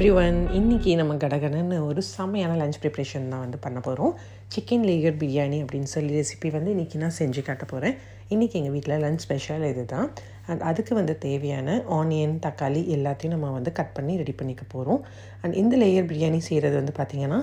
Everyone, இன்றைக்கி நம்ம கடகடன்னு ஒரு செம்மையான லஞ்ச் ப்ரிப்ரேஷன் தான் வந்து பண்ண போகிறோம். சிக்கன் லேயர் பிரியாணி அப்படின்னு சொல்லி ரெசிபி வந்து இன்றைக்கி நான் செஞ்சு காட்ட போகிறேன். இன்றைக்கி எங்கள் வீட்டில் லஞ்ச் ஸ்பெஷல் இது தான். அண்ட் அதுக்கு வந்து தேவையான ஆனியன், தக்காளி எல்லாத்தையும் நம்ம வந்து கட் பண்ணி ரெடி பண்ணிக்க போகிறோம். அண்ட் இந்த லேயர் பிரியாணி செய்கிறது வந்து பார்த்திங்கன்னா,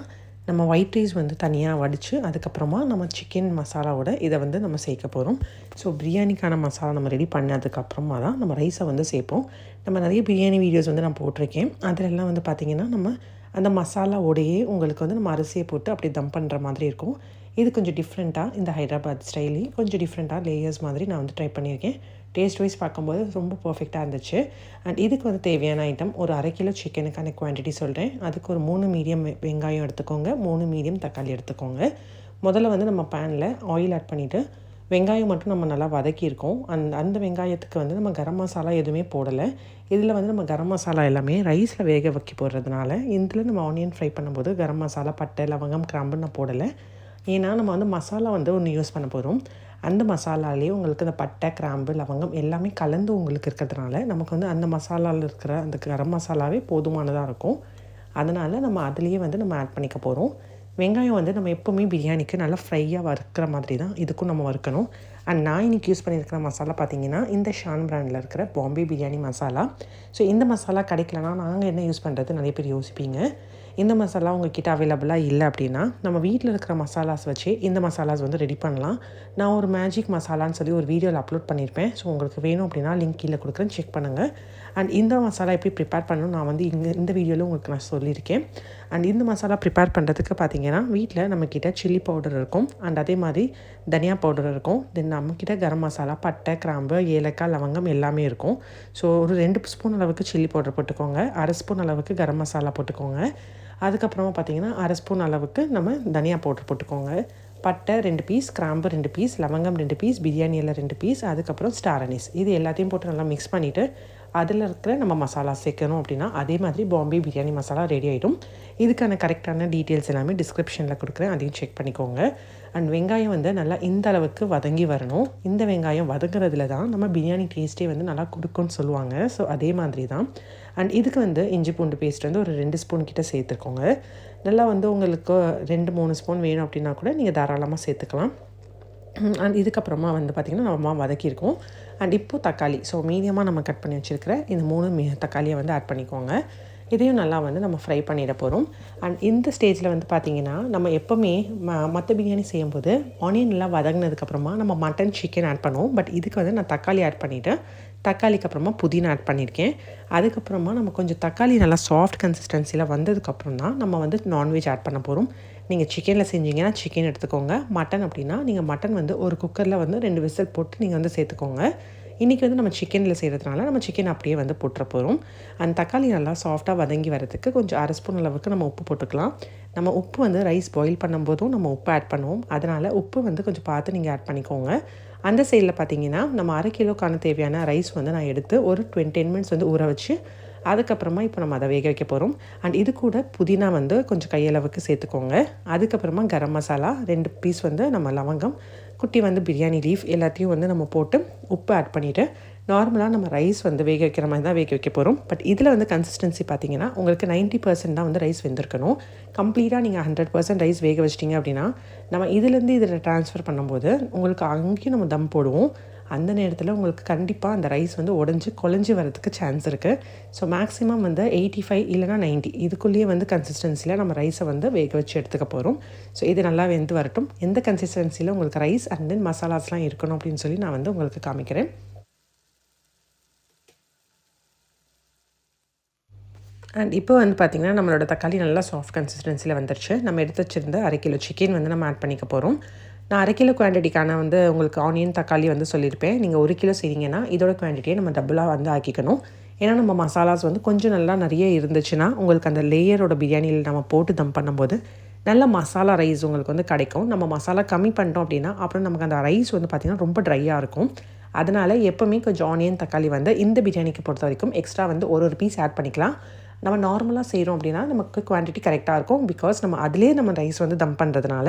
நம்ம ஒயிட் ரைஸ் வந்து தனியாக வடித்து அதுக்கப்புறமா நம்ம சிக்கன் மசாலாவோட இதை வந்து நம்ம சேர்க்க போகிறோம். ஸோ பிரியாணிக்கான மசாலா நம்ம ரெடி பண்ணதுக்கப்புறமா தான் நம்ம ரைஸை வந்து சேர்ப்போம். நம்ம நிறைய பிரியாணி வீடியோஸ் வந்து நான் போட்டிருக்கேன். அதிலெல்லாம் வந்து பார்த்திங்கன்னா நம்ம அந்த மசாலாவோடையே உங்களுக்கு வந்து நம்ம அரிசியை போட்டு அப்படி தம் பண்ணுற மாதிரி இருக்கும். இது கொஞ்சம் டிஃப்ரெண்ட்டாக, இந்த ஹைதராபாத் ஸ்டைலி கொஞ்சம் டிஃப்ரெண்ட்டாக லேயர்ஸ் மாதிரி நான் வந்து ட்ரை பண்ணியிருக்கேன். டேஸ்ட் வைஸ் பார்க்கும்போது ரொம்ப பர்ஃபெக்டாக இருந்துச்சு. அண்ட் இதுக்கு வந்து தேவையான ஐட்டம் ஒரு 1/2 கிலோ சிக்கனுக்கான குவான்டிட்டி சொல்கிறேன். அதுக்கு ஒரு 3 மீடியம் வெங்காயம் எடுத்துக்கோங்க, 3 மீடியம் தக்காளி எடுத்துக்கோங்க. முதல்ல வந்து நம்ம பேனில் ஆயில் ஆட் பண்ணிவிட்டு வெங்காயம் மட்டும் நம்ம நல்லா வதக்கியிருக்கோம். அந்த வெங்காயத்துக்கு வந்து நம்ம கரம் மசாலா எதுவுமே போடலை. இதில் வந்து நம்ம கரம் மசாலா எல்லாமே ரைஸில் வேக வைக்க போடுறதுனால இதில் நம்ம ஆனியன் ஃப்ரை பண்ணும்போது கரம் மசாலா, பட்டை, லவங்கம், கிராம்பு நான் போடலை. ஏன்னா நம்ம வந்து மசாலா வந்து ஒன்று யூஸ் பண்ண போகிறோம். அந்த மசாலாலேயே உங்களுக்கு அந்த பட்டை, கிராம்பு, லவங்கம் எல்லாமே கலந்து உங்களுக்கு இருக்கிறதுனால நமக்கு வந்து அந்த மசாலாவில் இருக்கிற அந்த கரம் மசாலாவே போதுமானதாக இருக்கும். அதனால் நம்ம அதுலேயே வந்து நம்ம ஆட் பண்ணிக்க போகிறோம். வெங்காயம் வந்து நம்ம எப்போவுமே பிரியாணிக்கு நல்லா ஃப்ரையாக வறுக்கிற மாதிரி தான் இதுக்கும் நம்ம வறுக்கணும். அண்ட் நான் இன்றைக்கி யூஸ் பண்ணியிருக்கிற மசாலா பார்த்திங்கன்னா இந்த ஷான் பிராண்டில் இருக்கிற பாம்பே பிரியாணி மசாலா. ஸோ இந்த மசாலா கிடைக்கலனா நாங்கள் என்ன யூஸ் பண்ணுறது நிறைய பேர் யோசிப்பீங்க. இந்த மசாலா உங்கள்கிட்ட அவைலபிளாக இல்லை அப்படின்னா நம்ம வீட்டில் இருக்கிற மசாலாஸ் வச்சு இந்த மசாலாஸ் வந்து ரெடி பண்ணலாம். நான் ஒரு மேஜிக் மசாலான்னு சொல்லி ஒரு வீடியோவில் அப்லோட் பண்ணியிருப்பேன். ஸோ உங்களுக்கு வேணும் அப்படின்னா லிங்க் கீழே கொடுக்குறேன், செக் பண்ணுங்கள். அண்ட் இந்த மசாலா எப்படி ப்ரிப்பேர் பண்ணணும் நான் வந்து இந்த வீடியோவில் உங்களுக்கு நான் சொல்லியிருக்கேன். அண்ட் இந்த மசாலா ப்ரிப்பேர் பண்ணுறதுக்கு பார்த்திங்கன்னா வீட்டில் நம்மக்கிட்ட சில்லி பவுடர் இருக்கும். அண்ட் அதே மாதிரி தனியா பவுடர் இருக்கும். தென் நம்மக்கிட்ட கரம் மசாலா, பட்டை, கிராம்பு, ஏலக்காய், லவங்கம் எல்லாமே இருக்கும். ஸோ ஒரு 2 ஸ்பூன் அளவுக்கு சில்லி பவுடர் போட்டுக்கோங்க, 1/2 ஸ்பூன் அளவுக்கு கரம் மசாலா போட்டுக்கோங்க. அதுக்கப்புறமா பார்த்திங்கன்னா 1/2 ஸ்பூன் அளவுக்கு நம்ம தனியா பவுடர் போட்டுக்கோங்க. பட்டை 2 பீஸ், கிராம்பு 2 பீஸ், லவங்கம் 2 பீஸ், பிரியாணி எல்லாம் 2 பீஸ், அதுக்கப்புறம் ஸ்டார் அனீஸ். இது எல்லாத்தையும் போட்டு நல்லா மிக்ஸ் பண்ணிவிட்டு அதில் இருக்கிற நம்ம மசாலா சேர்க்கணும் அப்படின்னா அதே மாதிரி பாம்பே பிரியாணி மசாலா ரெடி ஆகிடும். இதுக்கான கரெக்டான டீட்டெயில்ஸ் எல்லாமே டிஸ்கிரிப்ஷனில் கொடுக்குறேன், அதையும் செக் பண்ணிக்கோங்க. அண்ட் வெங்காயம் வந்து நல்லா இந்த அளவுக்கு வதங்கி வரணும். இந்த வெங்காயம் வதங்குறதுல தான் நம்ம பிரியாணி டேஸ்ட்டே வந்து நல்லா கொடுக்கும்னு சொல்லுவாங்க. ஸோ அதே மாதிரி தான். அண்ட் இதுக்கு வந்து இஞ்சி பூண்டு பேஸ்ட் வந்து ஒரு 2 ஸ்பூன் கிட்ட சேர்த்துக்கோங்க. நல்லா வந்து உங்களுக்கு 2-3 ஸ்பூன் வேணும் அப்படின்னா கூட நீங்கள் தாராளமாக சேர்த்துக்கலாம். அண்ட் இதுக்கப்புறமா வந்து பார்த்திங்கன்னா நம்ம வதக்கியிருக்கோம். அண்ட் இப்போது தக்காளி, ஸோ மீடியமாக நம்ம கட் பண்ணி வச்சுருக்கிற இந்த 3 தக்காளியை வந்து ஆட் பண்ணிக்கோங்க. இதையும் நல்லா வந்து நம்ம ஃப்ரை பண்ணிட போகிறோம். அண்ட் இந்த ஸ்டேஜில் வந்து பார்த்திங்கன்னா நம்ம எப்போவுமே மற்ற பிரியாணி செய்யும்போது ஆனியன் எல்லாம் வதங்கினதுக்கப்புறமா நம்ம மட்டன், சிக்கன் ஆட் பண்ணுவோம். பட் இதுக்கு வந்து நான் தக்காளி ஆட் பண்ணிவிட்டு தக்காளிக்கு அப்புறமா புதினா ஆட் பண்ணியிருக்கேன். அதுக்கப்புறமா நம்ம கொஞ்சம் தக்காளி நல்லா சாஃப்ட் கன்சிஸ்டன்சியில் வந்ததுக்கப்புறம் தான் நம்ம வந்து நான்வெஜ் ஆட் பண்ண போகிறோம். நீங்கள் சிக்கனில் செஞ்சீங்கன்னா சிக்கன் எடுத்துக்கோங்க. மட்டன் அப்படின்னா நீங்கள் மட்டன் வந்து ஒரு குக்கரில் வந்து 2 விசில் போட்டு நீங்கள் வந்து சேர்த்துக்கோங்க. இன்றைக்கி வந்து நம்ம சிக்கனில் செய்கிறதுனால நம்ம சிக்கன் அப்படியே வந்து போட்டுற போகிறோம். அந்த தக்காளி நல்லா சாஃப்டாக வதங்கி வரதுக்கு கொஞ்சம் 1/2 ஸ்பூன் அளவுக்கு நம்ம உப்பு போட்டுக்கலாம். நம்ம உப்பு வந்து ரைஸ் பாயில் பண்ணும்போதும் நம்ம உப்பு ஆட் பண்ணுவோம். அதனால் உப்பு வந்து கொஞ்சம் பார்த்து நீங்கள் ஆட் பண்ணிக்கோங்க. அந்த சைடில் பார்த்திங்கன்னா நம்ம 1/2 கிலோக்கான தேவையான ரைஸ் வந்து நான் எடுத்து ஒரு 10 மினிட்ஸ் வந்து ஊற வச்சு அதுக்கப்புறமா இப்போ நம்ம அதை வேக வைக்க போகிறோம். அண்ட் இது கூட புதினா வந்து கொஞ்சம் கையளவுக்கு சேர்த்துக்கோங்க. அதுக்கப்புறமா கரம் மசாலா 2 பீஸ் வந்து நம்ம லவங்கம், குட்டி வந்து பிரியாணி லீஃப் எல்லாத்தையும் வந்து நம்ம போட்டு உப்பு ஆட் பண்ணிவிட்டு நார்மலாக நம்ம ரைஸ் வந்து வேக வைக்கிற மாதிரி தான் வேக வைக்க போகிறோம். பட் இதில் வந்து கன்சிஸ்டன்சி பார்த்திங்கன்னா உங்களுக்கு 90% தான் வந்து ரைஸ் வெந்திருக்கணும். கம்ப்ளீட்டாக நீங்கள் 100% ரைஸ் வேக வச்சிட்டிங்க அப்படின்னா நம்ம இதிலேருந்து இதில் ட்ரான்ஸ்ஃபர் பண்ணும்போது உங்களுக்கு அங்கேயும் நம்ம தம் போடுவோம். அந்த நேரத்தில் உங்களுக்கு கண்டிப்பாக அந்த ரைஸ் வந்து குழஞ்சி வரதுக்கு சான்ஸ் இருக்குது. ஸோ மேக்ஸிமம் வந்து 85 இல்லைனா 90 இதுக்குள்ளேயே வந்து கன்சிஸ்டன்சியில் நம்ம ரைஸை வந்து வேக வச்சு எடுத்துக்க போகிறோம். ஸோ இது நல்லா வெந்து வரட்டும். எந்த கன்சிஸ்டன்சியில் உங்களுக்கு ரைஸ் அண்ட் தென் மசாலாஸ்லாம் இருக்கணும் அப்படின்னு சொல்லி நான் வந்து உங்களுக்கு காமிக்கிறேன். அண்ட் இப்போ வந்து பார்த்திங்கன்னா நம்மளோட தக்காளி நல்லா சாஃப்ட் கன்சிஸ்டன்சியில் வந்துருச்சு. நம்ம எடுத்து வச்சுருந்த 1/2 கிலோ சிக்கன் வந்து நம்ம ஆட் பண்ணிக்க போகிறோம். நான் 1/2 கிலோ குவான்டிட்டிக்கான வந்து உங்களுக்கு ஆனியன், தக்காளி வந்து சொல்லியிருப்பேன். நீங்கள் 1 கிலோ செய்கிறீங்கன்னா இதோட குவான்டிட்டியை நம்ம டபுளாக வந்து ஆக்கிக்கணும். ஏன்னா நம்ம மசாலாஸ் வந்து கொஞ்சம் நல்லா நிறைய இருந்துச்சுன்னா உங்களுக்கு அந்த லேயரோட பிரியாணியில் நம்ம போட்டு தம் பண்ணும்போது நல்ல மசாலா ரைஸ் உங்களுக்கு வந்து கிடைக்கும். நம்ம மசாலா கம்மி பண்ணிட்டோம் அப்படின்னா அப்புறம் நமக்கு அந்த ரைஸ் வந்து பார்த்திங்கன்னா ரொம்ப ட்ரையாக இருக்கும். அதனால் எப்போவுமே கொஞ்சம் ஆனியன், தக்காளி வந்து இந்த பிரியாணிக்கு பொறுத்த வரைக்கும் எக்ஸ்ட்ரா வந்து ஒரு பீஸ் ஆட் பண்ணிக்கலாம். நம்ம நார்மலாக செய்கிறோம் அப்படின்னா நமக்கு குவான்டிட்டி கரெக்டாக இருக்கும். பிகாஸ் நம்ம அதிலே நம்ம ரைஸ் வந்து தம் பண்ணுறதுனால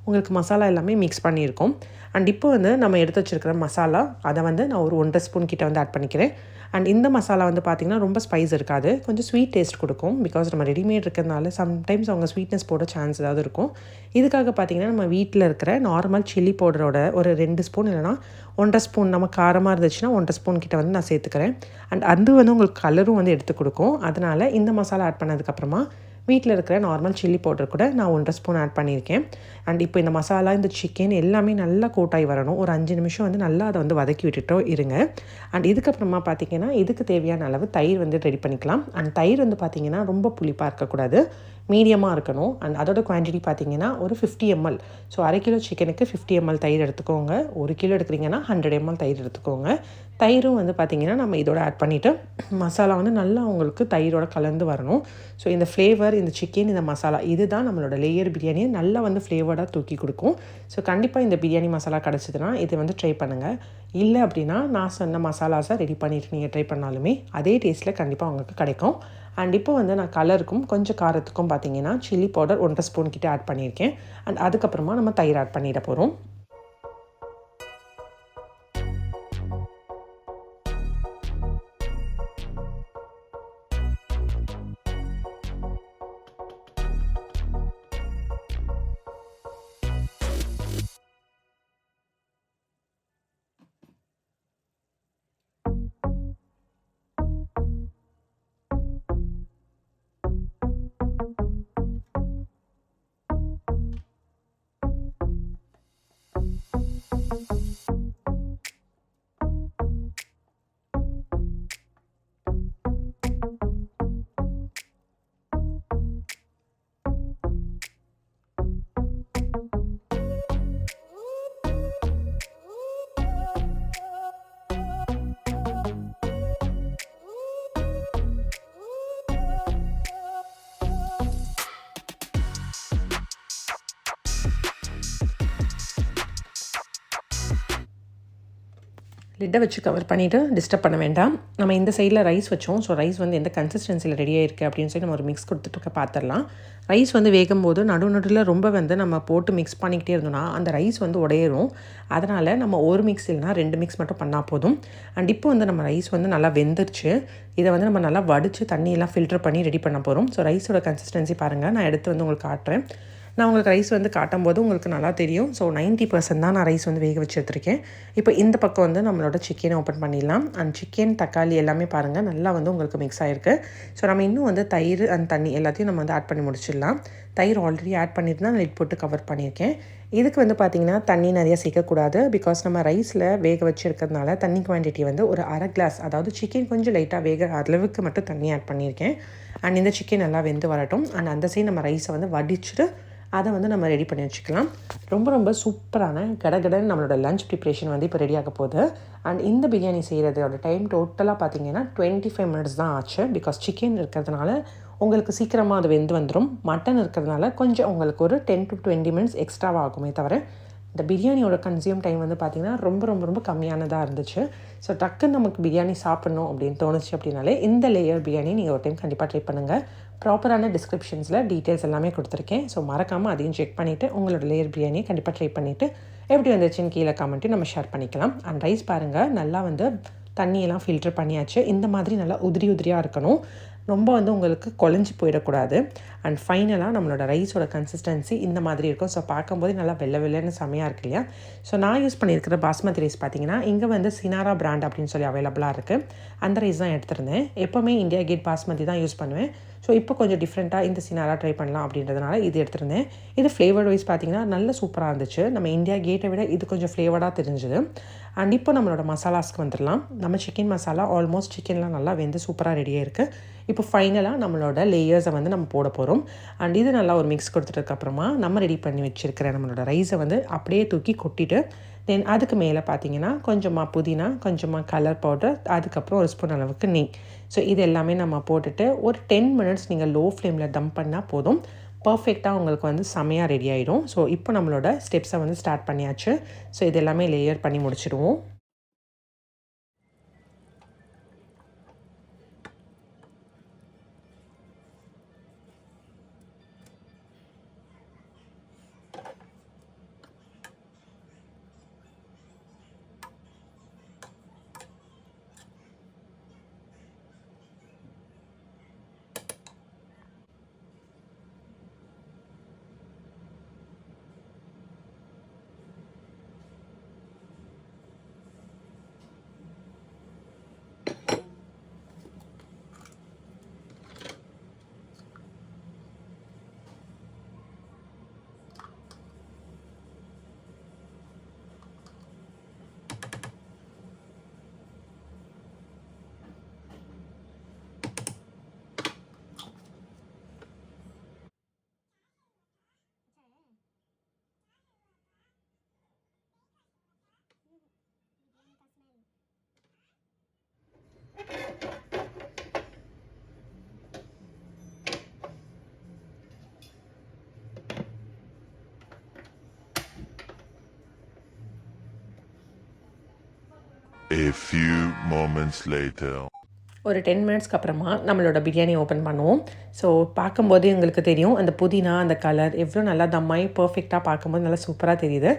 உங்களுக்கு மசாலா எல்லாமே மிக்ஸ் பண்ணியிருக்கோம். அண்ட் இப்போ வந்து நம்ம எடுத்து வச்சுருக்கிற மசாலா அதை வந்து நான் ஒரு 1.5 ஸ்பூன் கிட்ட வந்து ஆட் பண்ணிக்கிறேன். அண்ட் இந்த மசாலா வந்து பார்த்திங்கன்னா ரொம்ப ஸ்பைஸ் இருக்காது, கொஞ்சம் ஸ்வீட் டேஸ்ட் கொடுக்கும். பிகாஸ் நம்ம ரெடிமேட் இருக்கிறதுனால சம்டைம்ஸ் அவங்க ஸ்வீட்னஸ் போட சான்ஸ் ஏதாவது இருக்கும். இதுக்காக பார்த்திங்கன்னா நம்ம வீட்டில் இருக்கிற நார்மல் சில்லி பவுடரோட ஒரு 2 ஸ்பூன் இல்லைனா 1.5 ஸ்பூன், நம்ம காரமாக இருந்துச்சுன்னா 1.5 ஸ்பூன் கிட்ட வந்து நான் சேர்த்துக்கிறேன். அண்ட் அது வந்து உங்களுக்கு கலரும் வந்து எடுத்து கொடுக்கும். அதனால் இந்த மசாலா ஆட் பண்ணதுக்கப்புறமா வீட்டில் இருக்கிற நார்மல் சில்லி பவுடர் கூட நான் 1.5 ஸ்பூன் ஆட் பண்ணியிருக்கேன். அண்ட் இப்போ இந்த மசாலா, இந்த சிக்கன் எல்லாமே நல்லா கோட்டாகி வரணும். ஒரு 5 நிமிஷம் வந்து நல்லா அதை வந்து வதக்கி விட்டுட்டோ இருங்க. அண்ட் இதுக்கப்புறமா பார்த்திங்கன்னா இதுக்கு தேவையான அளவு தயிர் வந்து ரெடி பண்ணிக்கலாம். அண்ட் தயிர் வந்து பார்த்திங்கன்னா ரொம்ப புளிப்பாக இருக்கக்கூடாது, மீடியமாக இருக்கணும். அண்ட் அதோட குவான்டிட்டி பார்த்திங்கன்னா ஒரு 50 ml. ஸோ 1/2 கிலோ சிக்கனுக்கு 50 ml தயிர் எடுத்துக்கோங்க. 1 கிலோ எடுக்கிறீங்கன்னா 100 ml தயிர் எடுத்துக்கோங்க. தயிரும் வந்து பார்த்திங்கன்னா நம்ம இதோட ஆட் பண்ணிவிட்டு மசாலா வந்து நல்லா உங்களுக்கு தயிரோட கலந்து வரணும். ஸோ இந்த ஃப்ளேவர், இந்த சிக்கன், இந்த மசாலா இதுதான் நம்மளோட லேயர் பிரியாணியை நல்லா வந்து ஃப்ளேவர்டாக தூக்கி கொடுக்கும். ஸோ கண்டிப்பாக இந்த பிரியாணி மசாலா கிடச்சிதுன்னா இது வந்து ட்ரை பண்ணுங்கள். இல்லை அப்படின்னா நான் சொன்ன மசாலாஸை ரெடி பண்ணிவிட்டு நீங்கள் ட்ரை பண்ணாலுமே அதே டேஸ்ட்டில் கண்டிப்பாக உங்களுக்கு கிடைக்கும். அண்ட் இப்போ வந்து நான் கலருக்கும் கொஞ்சம் காரத்துக்கும் பார்த்திங்கன்னா சில்லி பவுடர் 1.5 ஸ்பூன் கிட்ட ஆட் பண்ணியிருக்கேன். அண்ட் அதுக்கப்புறமா நம்ம தயிர் ஆட் பண்ணிட போகிறோம். லிட்டை வச்சு கவர் பண்ணிவிட்டு டிஸ்டர்ப் பண்ண வேண்டாம். நம்ம இந்த சைடில் ரைஸ் வச்சோம். ஸோ ரைஸ் வந்து எந்த கன்சிஸ்டன்சியில் ரெடியாக இருக்குது அப்படின்னு சொல்லி நம்ம ஒரு மிக்ஸ் கொடுத்துட்டு பார்த்துடலாம். ரைஸ் வந்து வேகும்போது நடுவில் ரொம்ப வந்து நம்ம போட்டு மிக்ஸ் பண்ணிக்கிட்டே இருந்தோம்னா அந்த ரைஸ் வந்து உடையிரும். அதனால் நம்ம ஒரு மிக்ஸ் இல்லைனா 2 மிக்ஸ் மட்டும் பண்ணால் போதும். அண்ட் இப்போ வந்து நம்ம ரைஸ் வந்து நல்லா வெந்துருச்சு. இதை வந்து நம்ம நல்லா வடித்து தண்ணியெல்லாம் ஃபில்டர் பண்ணி ரெடி பண்ண போகிறோம். ஸோ ரைஸோட கன்சிஸ்டன்சி பாருங்கள், நான் எடுத்து வந்து உங்களுக்கு காட்டுறேன். நான் உங்களுக்கு ரைஸ் வந்து காட்டும்போது உங்களுக்கு நல்லா தெரியும். ஸோ 90% தான் நான் ரைஸ் வந்து வேக வச்சு எடுத்துருக்கேன். இப்போ இந்த பக்கம் வந்து நம்மளோட சிக்கனை ஓப்பன் பண்ணிடலாம். அண்ட் சிக்கன், தக்காளி எல்லாமே பாருங்கள் நல்லா வந்து உங்களுக்கு மிக்ஸ் ஆகிருக்கு. ஸோ நம்ம இன்னும் வந்து தயிர் அண்ட் தண்ணி எல்லாத்தையும் நம்ம வந்து ஆட் பண்ணி முடிச்சிடலாம். தயிர் ஆல்ரெடி ஆட் பண்ணிட்டு தான் லிட் போட்டு கவர் பண்ணியிருக்கேன். இதுக்கு வந்து பார்த்திங்கன்னா தண்ணி நிறையா சேர்க்கக்கூடாது. பிகாஸ் நம்ம ரைஸில் வேக வச்சு இருக்கிறதுனால தண்ணி குவான்டிட்டி வந்து ஒரு 1/2 கிளாஸ், அதாவது சிக்கன் கொஞ்சம் லைட்டாக வேக அளவுக்கு மட்டும் தண்ணி ஆட் பண்ணியிருக்கேன். அண்ட் இந்த சிக்கன் நல்லா வெந்து வரட்டும். அண்ட் அந்த சைடு நம்ம ரைஸை வந்து வடிச்சுட்டு அதை வந்து நம்ம ரெடி பண்ணி வச்சுக்கலாம். ரொம்ப ரொம்ப சூப்பரான கடகடன்னு நம்மளோட லஞ்ச் ப்ரிப்ரேஷன் வந்து இப்போ ரெடி ஆக போகுது. அண்ட் இந்த பிரியாணி செய்கிறதோட டைம் டோட்டலாக பார்த்திங்கன்னா 25 மினிட்ஸ் தான் ஆச்சு. பிகாஸ் சிக்கன் இருக்கிறதுனால உங்களுக்கு சீக்கிரமாக அது வெந்து வந்துடும். மட்டன் இருக்கிறதுனால கொஞ்சம் உங்களுக்கு ஒரு 10 to 20 மினிட்ஸ் எக்ஸ்ட்ராவாக ஆகுமே தவிர இந்த பிரியாணியோட கன்சியூம் டைம் வந்து பார்த்திங்கன்னா ரொம்ப ரொம்ப ரொம்ப கம்மியானதாக இருந்துச்சு. ஸோ டக்குன்னு நமக்கு பிரியாணி சாப்பிட்ணும் அப்படின்னு தோணுச்சு அப்படின்னாலே இந்த லேயர் பிரியாணி நீங்கள் ஒரு டைம் கண்டிப்பாக ட்ரை பண்ணுங்கள். ப்ராப்பரான டிஸ்கிரிப்ஷன்ஸில் டீட்டெயில்ஸ் எல்லாமே கொடுத்துருக்கேன். ஸோ மறக்காமல் அதையும் செக் பண்ணிவிட்டு உங்களோட லேயர் பிரியாணியை கண்டிப்பாக ட்ரை பண்ணிவிட்டு எப்படி வந்துச்சுன்னு கீழே கமெண்ட்டு நம்ம ஷேர் பண்ணிக்கலாம். அண்ட் ரைஸ் பாருங்கள் நல்லா வந்து தண்ணியெல்லாம் ஃபில்டர் பண்ணியாச்சு. இந்த மாதிரி நல்லா உதிரி உதிரியாக இருக்கணும். ரொம்ப வந்து உங்களுக்கு குழஞ்சி போயிடக்கூடாது. அண்ட் ஃபைனலாக நம்மளோட ரைஸோட கன்சிஸ்டன்சி இந்த மாதிரி இருக்கும். ஸோ பார்க்கும்போது நல்லா வெள்ளை வெள்ளைன்னு செமையாக இருக்கு இல்லையா? ஸோ நான் யூஸ் பண்ணியிருக்கிற பாஸ்மதி ரைஸ் பார்த்திங்கன்னா இங்கே வந்து சினாரா பிராண்ட் அப்படின்னு சொல்லி அவைலபிளாக இருக்குது. அந்த ரைஸ் தான் எடுத்திருந்தேன். எப்போவுமே இந்தியா கேட் பாஸ்மதி தான் யூஸ் பண்ணுவேன். ஸோ இப்போ கொஞ்சம் டிஃப்ரெண்ட்டாக இந்த சினாரா ட்ரை பண்ணலாம் அப்படின்றதுனால இது எடுத்திருந்தேன். இது ஃப்ளேவர்ட் வைஸ் பார்த்திங்கன்னா நல்ல சூப்பராக இருந்துச்சு. நம்ம இந்தியா கேட்டை விட இது கொஞ்சம் ஃப்ளேவர்டாக தெரிஞ்சுது. அண்ட் இப்போ நம்மளோட மசாலாஸ்க்கு வந்துடலாம். நம்ம சிக்கன் மசாலா ஆல்மோஸ்ட் சிக்கன்லாம் நல்லா வெந்து சூப்பராக ரெடியாக இருக்குது. இப்போ ஃபைனலாக நம்மளோட லேயர்ஸை வந்து நம்ம போட போகிறோம். அண்ட் இது நல்லா ஒரு மிக்ஸ் கொடுத்துட்டதுக்கப்புறமா நம்ம ரெடி பண்ணி வச்சுருக்கிற நம்மளோட ரைஸை வந்து அப்படியே தூக்கி கொட்டிட்டு தென் அதுக்கு மேலே பார்த்திங்கன்னா கொஞ்சமாக புதினா, கொஞ்சமாக கலர் பவுடர், அதுக்கப்புறம் ஒரு ஸ்பூன் அளவுக்கு நெய். ஸோ இது எல்லாமே நம்ம போட்டுட்டு ஒரு 10 மினிட்ஸ் நீங்கள் லோ ஃப்ளேமில் தம் பண்ணால் போதும். பர்ஃபெக்டாக உங்களுக்கு வந்து செமையாக ரெடி ஆகிடும். ஸோ இப்போ நம்மளோட ஸ்டெப்ஸை வந்து ஸ்டார்ட் பண்ணியாச்சு. ஸோ இது எல்லாமே லேயர் பண்ணி முடிச்சிடுவோம். A few moments later. ஒரு 10 மினிட்ஸ்க்கு அப்புறமா நம்மளோட பிரியாணி ஓப்பன் பண்ணுவோம். ஸோ பார்க்கும்போதே எங்களுக்கு தெரியும் அந்த புதினா, அந்த கலர் எவ்வளோ நல்லா தம்மாயி பர்ஃபெக்டாக பார்க்கும்போது நல்லா சூப்பராக தெரியுது.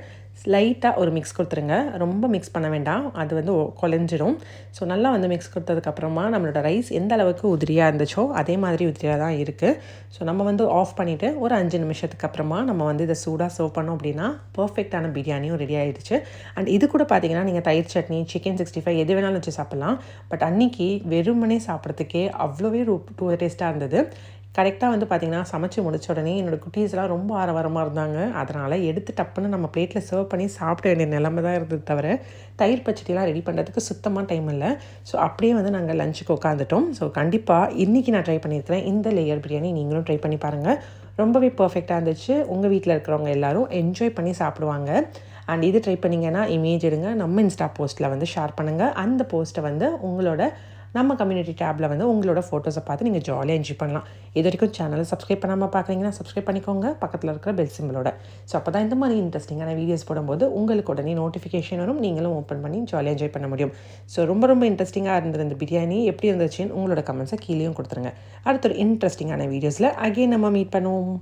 லைட்டாக ஒரு மிக்ஸ் கொடுத்துருங்க. ரொம்ப மிக்ஸ் பண்ண வேண்டாம். அது வந்து குழஞ்சிரும். ஸோ நல்லா வந்து மிக்ஸ் கொடுத்ததுக்கப்புறமா நம்மளோட ரைஸ் எந்த அளவுக்கு உதிரியாக இருந்துச்சோ அதே மாதிரி உதிரியாக தான் இருக்குது. ஸோ நம்ம வந்து ஆஃப் பண்ணிவிட்டு ஒரு 5 நிமிஷத்துக்கு அப்புறமா நம்ம வந்து இதை சூடாக சர்வ் பண்ணோம் அப்படின்னா பர்ஃபெக்டான பிரியாணியும் ரெடி ஆகிடுச்சு. அண்ட் இது கூட பார்த்தீங்கன்னா நீங்கள் தயிர் சட்னி, சிக்கன் 65 எது வேணாலும் வச்சு சாப்பிட்லாம். பட் அன்றைக்கி வெறுமனே சாப்பிட்றதுக்கே அவ்வளோவே டேஸ்ட்டாக இருந்தது. கரெக்டாக வந்து பார்த்திங்கன்னா சமைச்சு முடிச்ச உடனே என்னோடய குட்டீஸ்லாம் ரொம்ப ஆரவாரமாக இருந்தாங்க. அதனால் எடுத்து டப்புன்னு நம்ம பிளேட்டில் சர்வ் பண்ணி சாப்பிட வேண்டிய நிலைமை தான் இருந்தது தவிர தயிர் பச்சடிலாம் ரெடி பண்ணுறதுக்கு சுத்தமாக டைம் இல்லை. ஸோ அப்படியே வந்து நாங்கள் லஞ்சுக்கு உட்காந்துட்டோம். ஸோ கண்டிப்பாக இன்றைக்கி நான் ட்ரை பண்ணியிருக்கிறேன். இந்த லேயர் பிரியாணி நீங்களும் ட்ரை பண்ணி பாருங்கள். ரொம்பவே பர்ஃபெக்டாக இருந்துச்சு. உங்கள் வீட்டில் இருக்கிறவங்க எல்லோரும் என்ஜாய் பண்ணி சாப்பிடுவாங்க. அண்ட் இது ட்ரை பண்ணிங்கன்னா இமேஜ் எடுங்க, நம்ம இன்ஸ்டா போஸ்ட்டில் வந்து ஷேர் பண்ணுங்கள். அந்த போஸ்ட்டை வந்து உங்களோட நம்ம கம்யூனிட்டி டேப்பில் வந்து உங்களோட ஃபோட்டோஸை பார்த்து நீங்கள் ஜாலியாக என்ஜாய் பண்ணலாம். இது வரைக்கும் சேனலை சப்ஸ்கிரைப் பண்ணாமல் பார்க்குறீங்கன்னா சப்ஸ்கிரைப் பண்ணிக்கோங்க, பக்கத்தில் இருக்கிற பெல் சிம்பிளோட. ஸோ அப்போ தான் இந்த மாதிரி இன்ட்ரெஸ்டிங்கான வீடியோஸ் போடும்போது உங்களுக்கு உடனே நோட்டிஃபிகேஷன் வரும், நீங்களும் ஓப்பன் பண்ணி ஜாலியாக என்ஜாய் பண்ண முடியும். ஸோ ரொம்ப ரொம்ப இன்ட்ரெஸ்டிங்காக இருந்தது இந்த பிரியாணி. எப்படி இருந்துச்சுன்னு உங்களோட கமெண்ட்ஸை கீழேயும் கொடுத்துருங்க. அடுத்த ஒரு இன்ட்ரெஸ்டிங்கான வீடியோஸில் அகைன் நம்ம மீட் பண்ணுவோம்.